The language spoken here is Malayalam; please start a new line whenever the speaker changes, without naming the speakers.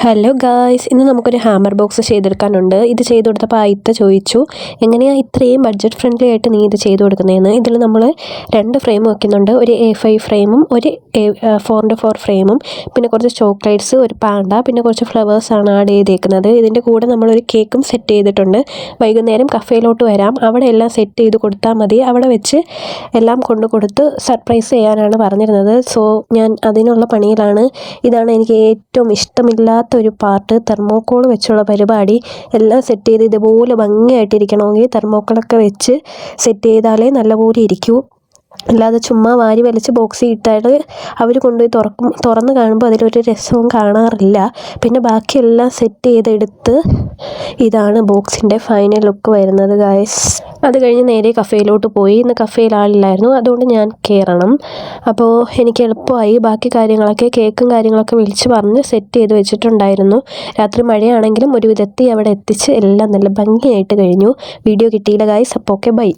ഹലോ ഗായ്സ്, ഇന്ന് നമുക്കൊരു ഹാമർ ബോക്സ് ചെയ്തെടുക്കാനുണ്ട്. ഇത് ചെയ്ത് കൊടുത്തപ്പോൾ ആയിത്ത ചോദിച്ചു, എങ്ങനെയാണ് ഇത്രയും ബഡ്ജറ്റ് ഫ്രണ്ട്ലി ആയിട്ട് നീ ഇത് ചെയ്ത് കൊടുക്കുന്നതെന്ന്. ഇതിൽ നമ്മൾ 2 ഫ്രെയിം വയ്ക്കുന്നുണ്ട്. ഒരു A5 ഫ്രെയിമും ഒരു 4x4 ഫ്രെയിമും, പിന്നെ കുറച്ച് ചോക്ലേറ്റ്സ്, ഒരു പാണ്ട, പിന്നെ കുറച്ച് ഫ്ലവേഴ്സാണ് ആഡ് ചെയ്തേക്കുന്നത്. ഇതിൻ്റെ കൂടെ നമ്മളൊരു കേക്കും സെറ്റ് ചെയ്തിട്ടുണ്ട്. വൈകുന്നേരം കഫേയിലോട്ട് വരാം, അവിടെ എല്ലാം സെറ്റ് ചെയ്ത് കൊടുത്താൽ മതി. അവിടെ വെച്ച് എല്ലാം കൊണ്ട് കൊടുത്ത് സർപ്രൈസ് ചെയ്യാനാണ് പറഞ്ഞിരുന്നത്. സോ ഞാൻ അതിനുള്ള പണിയിലാണ്. ഇതാണ് എനിക്ക് ഏറ്റവും ഇഷ്ടമില്ലാത്ത ഒരു പാർട്ട്, തെർമോക്കോൾ വെച്ചുള്ള പരിപാടി. എല്ലാം സെറ്റ് ചെയ്ത് ഇതുപോലെ ഭംഗിയായിട്ടിരിക്കണമെങ്കിൽ തെർമോക്കോളൊക്കെ വെച്ച് സെറ്റ് ചെയ്താലേ നല്ലപോലെ ഇരിക്കൂ. അല്ലാതെ ചുമ്മാ വാരി വലിച്ച് ബോക്സിൽ ഇട്ടാൽ അവർ കൊണ്ടുപോയി തുറന്ന് കാണുമ്പോൾ അതിലൊരു രസവും കാണാറില്ല. പിന്നെ ബാക്കിയെല്ലാം സെറ്റ് ചെയ്തെടുത്ത് ഇതാണ് ബോക്സിൻ്റെ ഫൈനൽ ലുക്ക് വരുന്നത് ഗായ്സ്. അത് കഴിഞ്ഞ് നേരെ കഫേയിലോട്ട് പോയി. ഇന്ന് കഫേയിൽ ആളില്ലായിരുന്നു, അതുകൊണ്ട് ഞാൻ കയറണം. അപ്പോൾ എനിക്ക് എളുപ്പമായി. ബാക്കി കാര്യങ്ങളൊക്കെ കേക്കും കാര്യങ്ങളൊക്കെ വിളിച്ച് പറഞ്ഞ് സെറ്റ് ചെയ്ത് വെച്ചിട്ടുണ്ടായിരുന്നു. രാത്രി മഴയാണെങ്കിലും ഒരു വിധത്തിൽ അവിടെ എത്തിച്ച് എല്ലാം നല്ല ഭംഗിയായിട്ട് കഴിഞ്ഞു. വീഡിയോ കിട്ടിയില്ല ഗായ്സ്. അപ്പോൾ ഓക്കെ, ബൈ.